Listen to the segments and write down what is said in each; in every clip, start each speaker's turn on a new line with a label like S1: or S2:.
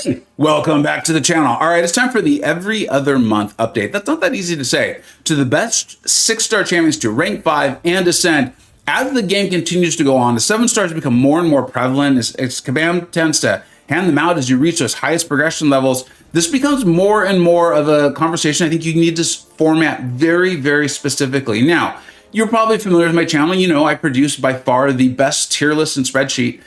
S1: Hey, welcome back to the channel. All right, it's time for the every other month update. That's not that easy to say. To the best 6-star champions to rank 5 and ascend. As the game continues to go on, the 7 stars become more and more prevalent as Kabam tends to hand them out as you reach those highest progression levels. This becomes more and more of a conversation I think you need to format very, very specifically. Now, you're probably familiar with my channel. You know I produce by far the best tier list and spreadsheet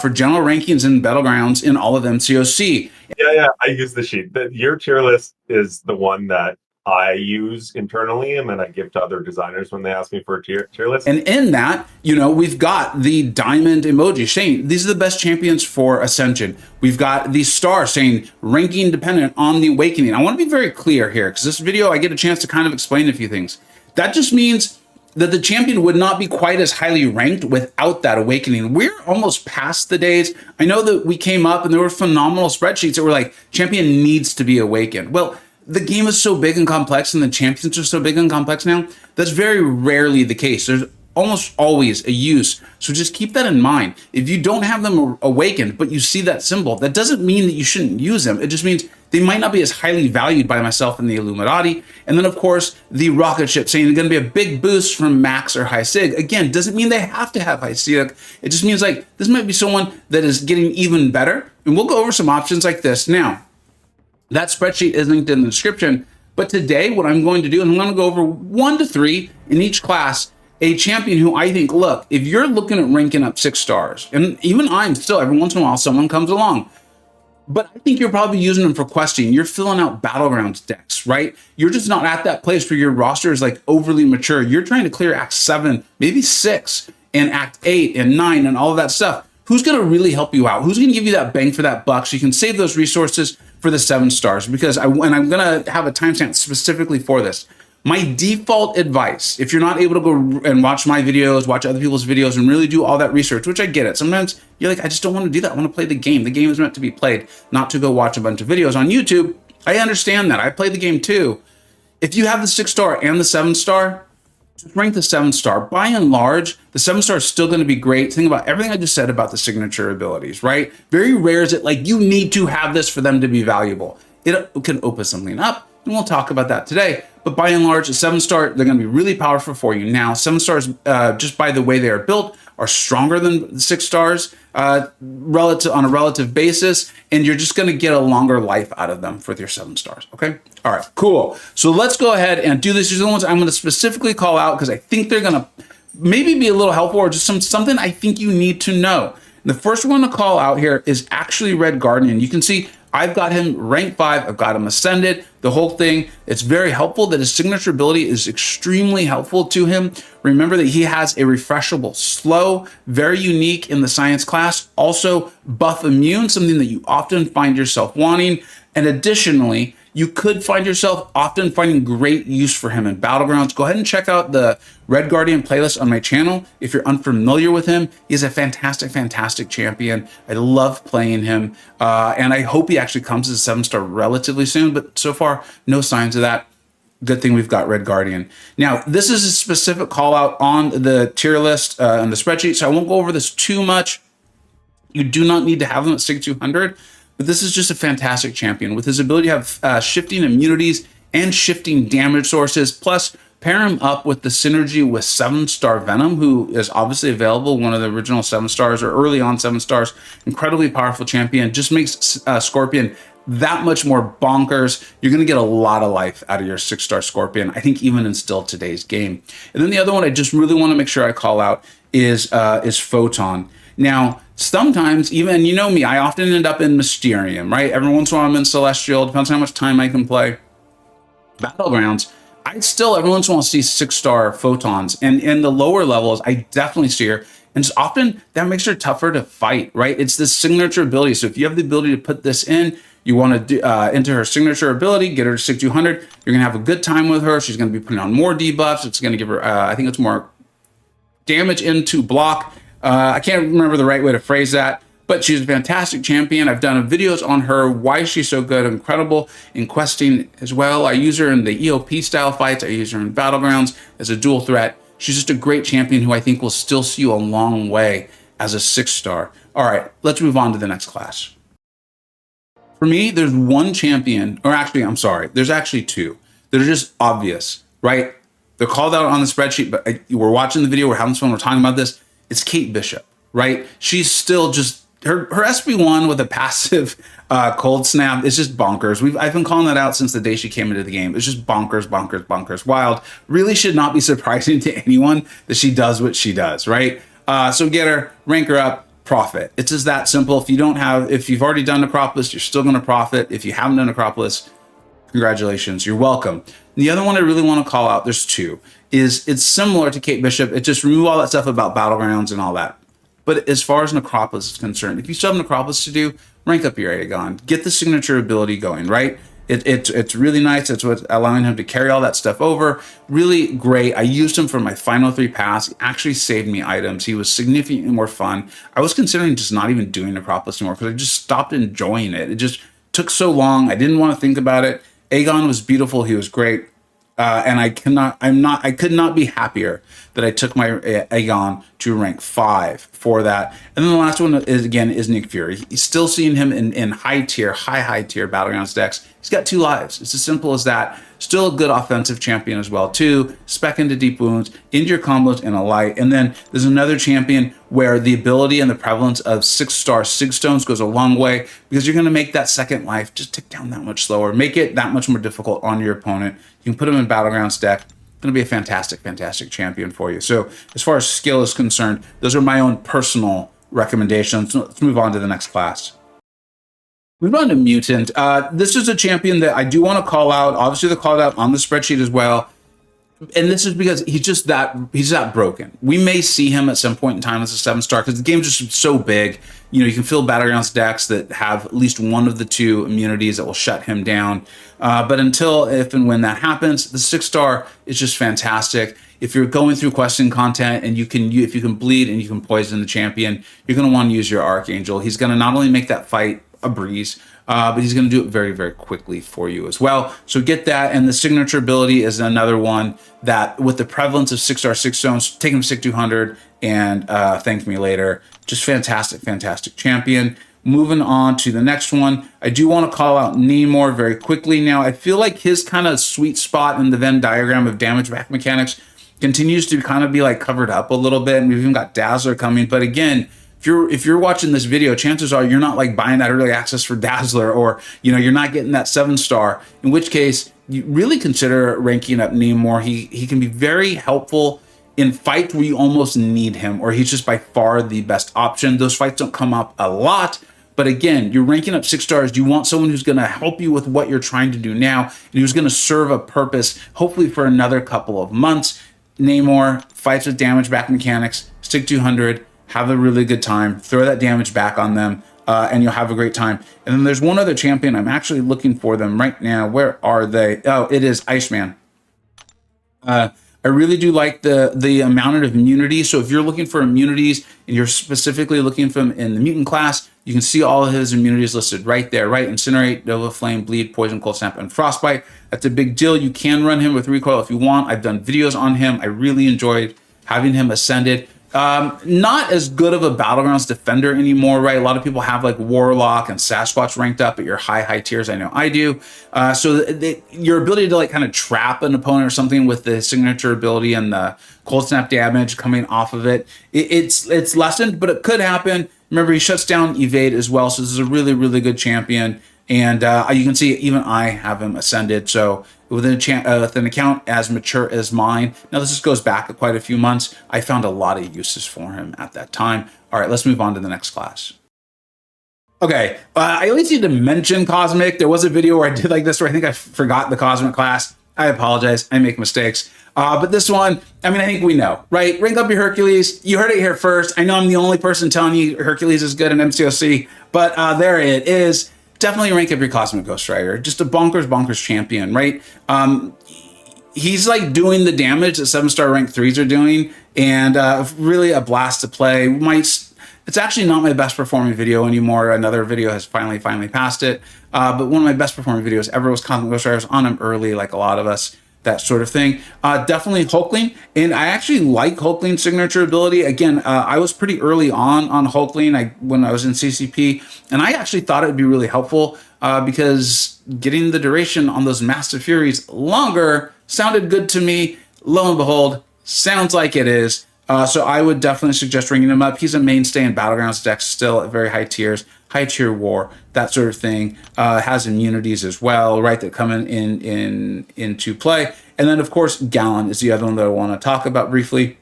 S1: for general rankings and battlegrounds in all of MCoC.
S2: Yeah, I use the sheet. Your tier list is the one that I use internally, and then I give to other designers when they ask me for a tier list.
S1: And in that, you know, we've got the diamond emoji saying these are the best champions for Ascension. We've got the star saying ranking dependent on the awakening. I want to be very clear here because this video I get a chance to kind of explain a few things. That just means that the champion would not be quite as highly ranked without that awakening. We're almost past the days. I know that we came up and there were phenomenal spreadsheets that were like, champion needs to be awakened. Well, the game is so big and complex and the champions are so big and complex now, that's very rarely the case. There's almost always a use. So just keep that in mind. If you don't have them awakened, but you see that symbol, that doesn't mean that you shouldn't use them. It just means they might not be as highly valued by myself and the Illuminati. And then of course, the rocket ship saying they're gonna be a big boost from max or high sig. Again, doesn't mean they have to have high sig. It just means like, this might be someone that is getting even better. And we'll go over some options like this. Now, that spreadsheet is linked in the description. But today, what I'm going to do, and I'm gonna go over 1 to 3 in each class, a champion who I think, look, if you're looking at ranking up 6 stars, and even I'm still, every once in a while, someone comes along, but I think you're probably using them for questing. You're filling out battlegrounds decks, right? You're just not at that place where your roster is like overly mature. You're trying to clear Act 7, maybe 6, and Act 8 and 9 and all of that stuff. Who's gonna really help you out? Who's gonna give you that bang for that buck so you can save those resources for the 7 stars? Because I'm gonna have a timestamp specifically for this. My default advice, if you're not able to go and watch my videos, watch other people's videos, and really do all that research, which I get it. Sometimes you're like, I just don't want to do that. I want to play the game. The game is meant to be played, not to go watch a bunch of videos on YouTube. I understand that. I play the game too. If you have the 6-star and the 7-star, just rank the 7-star. By and large, the 7-star is still going to be great. Think about everything I just said about the signature abilities, right? Very rare is it like you need to have this for them to be valuable. It can open something up, and we'll talk about that today. But by and large, a 7-star, they're going to be really powerful for you. Now, 7 stars, just by the way they are built, are stronger than 6 stars on a relative basis, and you're just going to get a longer life out of them with your 7 stars. Okay. All right. Cool. So let's go ahead and do this. These are the ones I'm going to specifically call out because I think they're going to maybe be a little helpful or just something I think you need to know. And the first one to call out here is actually Red Guardian. You can see I've got him rank 5, I've got him ascended, the whole thing. It's very helpful that his signature ability is extremely helpful to him. Remember that he has a refreshable slow, very unique in the science class, also buff immune, something that you often find yourself wanting. And additionally, you could find yourself often finding great use for him in battlegrounds. Go ahead and check out the Red Guardian playlist on my channel. If you're unfamiliar with him, he's a fantastic, fantastic champion. I love playing him. And I hope he actually comes as a 7-star relatively soon, but so far, no signs of that. Good thing we've got Red Guardian. Now, this is a specific call out on the tier list and the spreadsheet, so I won't go over this too much. You do not need to have him at SIG 200. But this is just a fantastic champion with his ability to have shifting immunities and shifting damage sources. Plus, pair him up with the synergy with 7-star Venom, who is obviously available, one of the original 7 stars or early on 7 stars. Incredibly powerful champion. Just makes Scorpion that much more bonkers. You're going to get a lot of life out of your 6-star Scorpion, I think even in still today's game. And then the other one I just really want to make sure I call out is Photon. Now, sometimes even, you know me, I often end up in Mysterium, right? Every once in a while I'm in Celestial, depends on how much time I can play. Battlegrounds, I still every once in a while see 6-star Photons, and in the lower levels, I definitely see her. And it's often that makes her tougher to fight, right? It's this signature ability. So if you have the ability to put this in, you want to enter her signature ability, get her to 6,200, you're going to have a good time with her. She's going to be putting on more debuffs. It's going to give her, I think it's more damage into block. I can't remember the right way to phrase that, but she's a fantastic champion. I've done videos on her, why she's so good, incredible in questing as well. I use her in the EOP style fights. I use her in battlegrounds as a dual threat. She's just a great champion who I think will still see you a long way as a 6-star. All right, let's move on to the next class. For me, there's one champion, or actually, I'm sorry, there's actually two that are just obvious, right? They're called out on the spreadsheet, but we're watching the video, we're having fun, we're talking about this. It's Kate Bishop, right? She's still just, her SP1 with a passive cold snap is just bonkers. I've been calling that out since the day she came into the game. It's just bonkers, bonkers, bonkers, wild. Really should not be surprising to anyone that she does what she does, right? So get her, rank her up, profit. It's just that simple. If you've already done Acropolis, you're still going to profit. If you haven't done Acropolis, congratulations, you're welcome. The other one I really want to call out, there's two, is it's similar to Kate Bishop. It just remove all that stuff about battlegrounds and all that. But as far as an Acropolis is concerned, if you still have an Acropolis to do, rank up your Aegon. Get the signature ability going, right? It's really nice. It's what's allowing him to carry all that stuff over. Really great. I used him for my final 3 pass. He actually saved me items. He was significantly more fun. I was considering just not even doing Acropolis anymore because I just stopped enjoying it. It just took so long. I didn't want to think about it. Aegon was beautiful. He was great. And I could not be happier that I took my Aegon to rank 5 for that. And then the last one is Nick Fury. He's still seeing him in high tier Battlegrounds decks. He's got 2 lives. It's as simple as that. Still a good offensive champion as well too. Spec into deep wounds, into your combos, and a light. And then there's another champion where the ability and the prevalence of 6-star Sig Stones goes a long way because you're going to make that second life just tick down that much slower, make it that much more difficult on your opponent. You can put him in Battlegrounds deck. Going to be a fantastic, fantastic champion for you. So as far as skill is concerned, those are my own personal recommendations. Let's move on to the next class. Moving on to Mutant. This is a champion that I do want to call out. Obviously, they're called out on the spreadsheet as well. And this is because he's that broken. We may see him at some point in time as a 7-star because the game's just so big. You know, you can fill Battlegrounds decks that have at least one of the 2 immunities that will shut him down. But until, if and when that happens, the 6-star is just fantastic. If you're going through questing content and if you can bleed and you can poison the champion, you're going to want to use your Archangel. He's going to not only make that fight a breeze, but he's going to do it very, very quickly for you as well. So get that. And the signature ability is another one that, with the prevalence of 6-star Sig Stones, take him to Sig 200 and thank me later. Just fantastic, fantastic champion. Moving on to the next one, I do want to call out Namor very quickly. Now, I feel like his kind of sweet spot in the Venn diagram of damage back mechanics continues to kind of be like covered up a little bit, and we've even got Dazzler coming. But again, if you're watching this video, chances are you're not like buying that early access for Dazzler, or you're not getting that 7-star, in which case you really consider ranking up Namor. He can be very helpful in fights where you almost need him, or he's just by far the best option. Those fights don't come up a lot, but again, you're ranking up 6 stars. You want someone who's going to help you with what you're trying to do now, and who's going to serve a purpose, hopefully for another couple of months. Namor fights with damage back mechanics, Sig 200, have a really good time, throw that damage back on them, and you'll have a great time. And then there's one other champion. I'm actually looking for them right now. Where are they? Oh, it is Iceman. I really do like the amount of immunity. So if you're looking for immunities and you're specifically looking for them in the mutant class, you can see all of his immunities listed right there, right? Incinerate, Nova Flame, Bleed, Poison, Cold Snap, and Frostbite. That's a big deal. You can run him with Recoil if you want. I've done videos on him. I really enjoyed having him ascended. Not as good of a Battlegrounds defender anymore, right? A lot of people have like Warlock and Sasquatch ranked up at your high tiers. I know I do. So your ability to like kind of trap an opponent or something with the signature ability and the cold snap damage coming off of it's lessened, but it could happen. Remember, he shuts down evade as well. So this is a really, really good champion. And you can see even I have him ascended. So with an account as mature as mine, now this just goes back quite a few months, I found a lot of uses for him at that time. All right, let's move on to the next class. Okay, I at least need to mention Cosmic. There was a video where I did like this where I think I forgot the Cosmic class. I apologize, I make mistakes. But this one, I mean, I think we know, right? Rank up your Hercules. You heard it here first. I know I'm the only person telling you Hercules is good in MCoC, but there it is. Definitely rank up your Cosmic Ghost Rider. Just a bonkers champion, right? He's like doing the damage that 7-star rank 3s are doing, and really a blast to play. It's actually not my best performing video anymore. Another video has finally passed it. But one of my best performing videos ever was Cosmic Ghost Rider. I was on him early, like a lot of us, that sort of thing. Definitely Hulkling, and I actually like Hulkling's signature ability. Again, I was pretty early on Hulkling when I was in CCP, and I actually thought it would be really helpful because getting the duration on those Master Furies longer sounded good to me. Lo and behold, sounds like it is. So I would definitely suggest ringing him up. He's a mainstay in Battlegrounds decks still at very high tiers, high tier war, that sort of thing. Has immunities as well, right, that come into play. And then, of course, Gallon is the other one that I want to talk about briefly,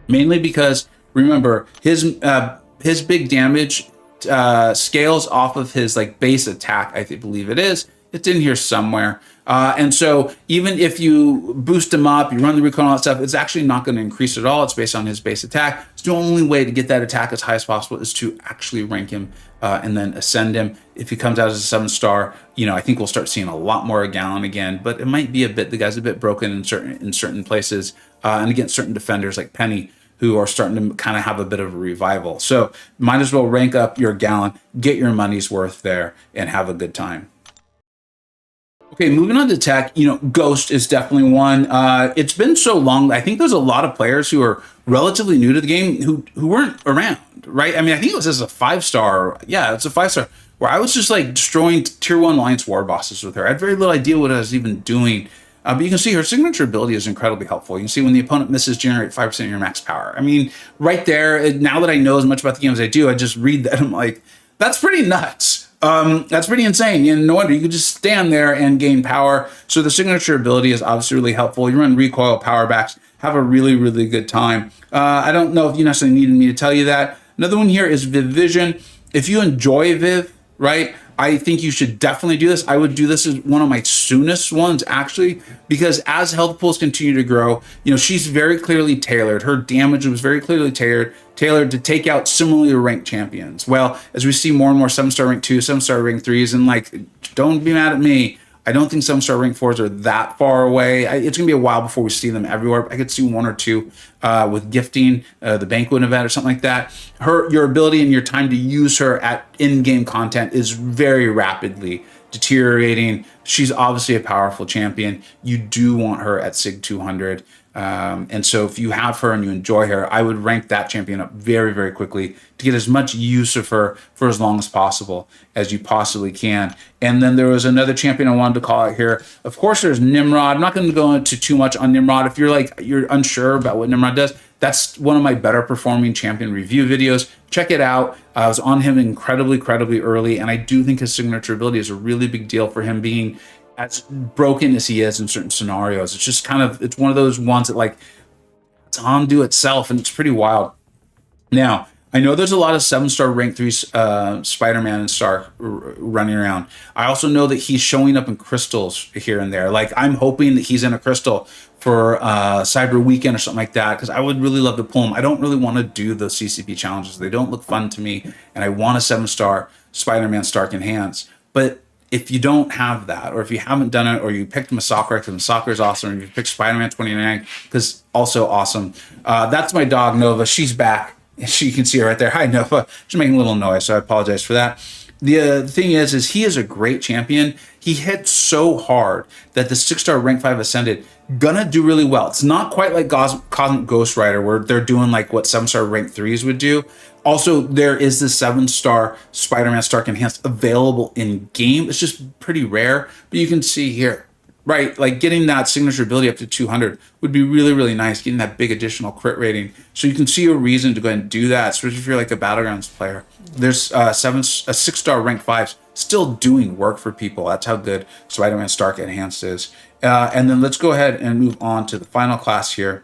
S1: mainly because, remember, his big damage scales off of his like base attack, I believe it is. It's in here somewhere. And so even if you boost him up, you run the recon, all that stuff, it's actually not going to increase at all. It's based on his base attack. It's the only way to get that attack as high as possible is to actually rank him and then ascend him. If he comes out as a 7-star, I think we'll start seeing a lot more of Gallon again, but it might be the guy's a bit broken in certain places and against certain defenders like Penny, who are starting to kind of have a bit of a revival. So might as well rank up your Gallon, get your money's worth there, and have a good time. Okay, moving on to tech, Ghost is definitely one. It's been so long. I think there's a lot of players who are relatively new to the game who weren't around, right? I mean, I think it was as a 5-star. Yeah, it's a 5-star, where I was just like destroying tier 1 Alliance war bosses with her. I had very little idea what I was even doing. But you can see her signature ability is incredibly helpful. You can see when the opponent misses, generate 5% of your max power. I mean, right there, now that I know as much about the game as I do, I just read that, I'm like, that's pretty nuts. That's pretty insane. No wonder you could just stand there and gain power. So the signature ability is obviously really helpful. You run recoil, power backs, have a really, really good time. I don't know if you necessarily needed me to tell you that. Another one here is Viv Vision. If you enjoy Viv, right, I think you should definitely do this. I would do this as one of my soonest ones, actually, because as health pools continue to grow, she's very clearly tailored. Her damage was very clearly tailored to take out similarly ranked champions. Well, as we see more and more 7-star rank 2, 7-star rank 3s, and don't be mad at me, I don't think 7-star rank 4s are that far away. It's going to be a while before we see them everywhere. I could see 1 or 2 with gifting, the banquet event or something like that. Your ability and your time to use her at in-game content is very rapidly deteriorating. She's obviously a powerful champion. You do want her at Sig 200. And so if you have her and you enjoy her, I would rank that champion up very, very quickly to get as much use of her for as long as possible as you possibly can. And then there was another champion I wanted to call out here. Of course, there's Nimrod. I'm not going to go into too much on Nimrod. If you're unsure about what Nimrod does, that's one of my better performing champion review videos. Check it out. I was on him incredibly early, and I do think his signature ability is a really big deal for him being as broken as he is in certain scenarios. It's just it's one of those ones that it's onto itself, and it's pretty wild. Now, I know there's a lot of 7-star rank 3 Spider-Man and Stark running around. I also know that he's showing up in crystals here and there. I'm hoping that he's in a crystal for Cyber Weekend or something like that, because I would really love to pull him. I don't really want to do those CCP challenges. They don't look fun to me, and I want a 7-star Spider-Man Stark Enhance. But if you don't have that, or if you haven't done it, or you picked MCoC because MCoC is awesome, or you picked Spider-Man 29 because also awesome, that's my dog Nova. She's back. You can see her right there. Hi, Nova. She's making a little noise, so I apologize for that. The thing is he is a great champion. He hit so hard that the 6-star rank 5 Ascended gonna do really well. It's not quite like Cosmic Ghost Rider, where they're doing what 7-star rank 3s would do. Also, there is the 7-star Spider-Man Stark Enhanced available in game. It's just pretty rare, but you can see here, right? Getting that signature ability up to 200 would be really, really nice, getting that big additional crit rating. So you can see a reason to go ahead and do that, especially if you're a Battlegrounds player. There's 6-star rank 5s still doing work for people. That's how good Spider-Man Stark Enhanced is. And then let's go ahead and move on to the final class here.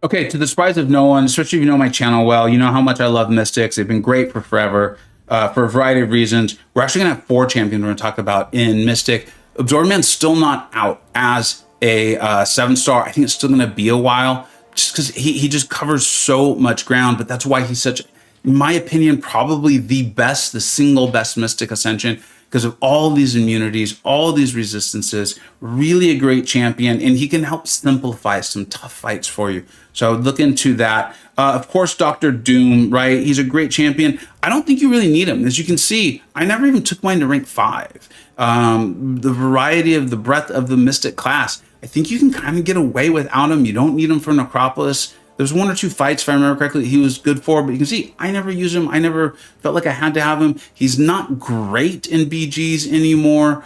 S1: Okay, to the surprise of no one, especially if you know my channel well, you know how much I love Mystics. They've been great for forever, for a variety of reasons. We're actually going to have 4 champions we're going to talk about in Mystic. Absorbman's still not out as a 7-star. I think it's still going to be a while, just because he just covers so much ground, but that's why he's such, in my opinion, probably the single best Mystic Ascension, because of all these immunities, all these resistances. Really a great champion, and he can help simplify some tough fights for you. So I would look into that. Of course, Dr. Doom, right? He's a great champion. I don't think you really need him. As you can see, I never even took mine to rank 5. The variety of the breadth of the Mystic class, I think you can kind of get away without him. You don't need him for Necropolis. There's 1 or 2 fights, if I remember correctly, he was good for, but you can see I never use him. I never felt like I had to have him. He's not great in BGs anymore.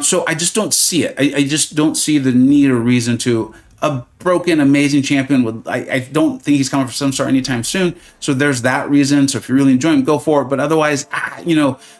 S1: So I just don't see it. I just don't see the need or reason to. A broken, amazing champion with, I don't think he's coming for 7-star anytime soon. So there's that reason. So if you really enjoy him, go for it. But otherwise,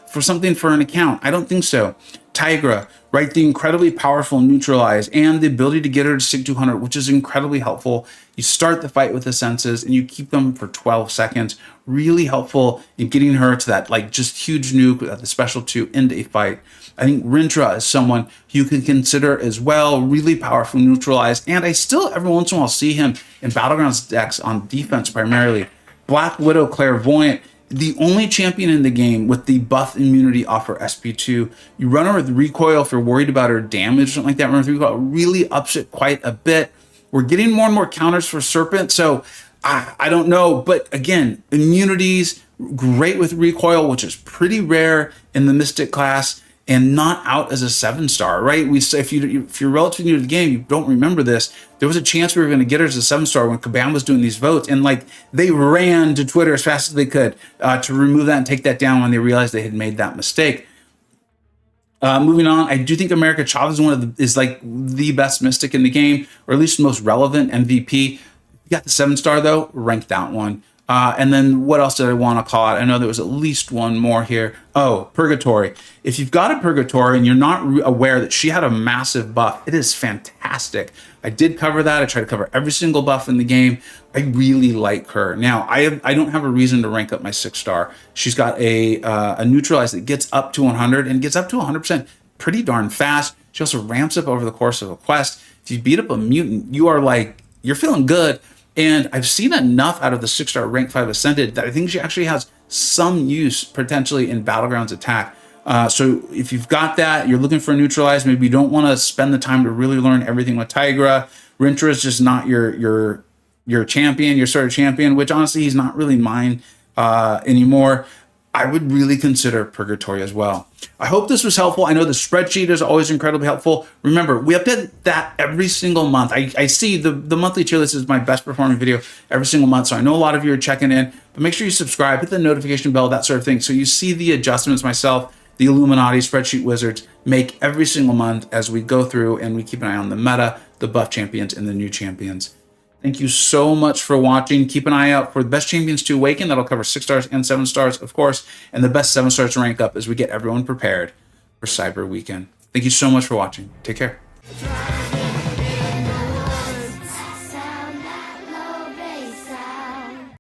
S1: for something for an account, I don't think so. Tigra, right? The incredibly powerful neutralize and the ability to get her to sig 200, which is incredibly helpful. You start the fight with the senses and you keep them for 12 seconds. Really helpful in getting her to that like just huge nuke at the special 2 into a fight. I think Rintra is someone you can consider as well. Really powerful neutralize. And I still every once in a while see him in Battlegrounds decks on defense primarily. Black Widow Clairvoyant, the only champion in the game with the buff immunity off her SP2. You run her with recoil if you're worried about her damage or something like that. Run with recoil really ups it quite a bit. We're getting more and more counters for Serpent, so I don't know. But again, immunities, great with recoil, which is pretty rare in the Mystic class, and not out as a 7-star, right? We say if you're relatively new to the game, you don't remember this. There was a chance we were going to get her as a 7-star when Kabam was doing these votes, and like they ran to Twitter as fast as they could to remove that and take that down when they realized they had made that mistake. Moving on, I do think America Chavez is like the best Mystic in the game, or at least most relevant MVP. You got the 7-star though, rank that one. And then what else did I want to call out? I know there was at least one more here. Oh, Purgatory. If you've got a Purgatory and you're not aware that she had a massive buff, it is fantastic. I did cover that. I tried to cover every single buff in the game. I really like her. Now, I don't have a reason to rank up my 6-star. She's got a neutralize that gets up to 100 and gets up to 100% pretty darn fast. She also ramps up over the course of a quest. If you beat up a mutant, you're feeling good. And I've seen enough out of the 6-star rank 5 Ascended that I think she actually has some use potentially in Battlegrounds attack. So if you've got that, you're looking for a neutralize, maybe you don't want to spend the time to really learn everything with Tigra. Rintra is just not your champion, your sort of champion, which honestly he's not really mine anymore. I would really consider Purgatory as well. I hope this was helpful. I know the spreadsheet is always incredibly helpful. Remember, we update that every single month. I see the monthly tier list is my best performing video every single month. So I know a lot of you are checking in, but make sure you subscribe, hit the notification bell, that sort of thing. So you see the adjustments myself, the Illuminati spreadsheet wizards make every single month as we go through and we keep an eye on the meta, the buff champions, and the new champions. Thank you so much for watching. Keep an eye out for the best champions to awaken. That'll cover 6-stars and 7-stars, of course, and the best 7-stars to rank up as we get everyone prepared for Cyber Weekend. Thank you so much for watching. Take care.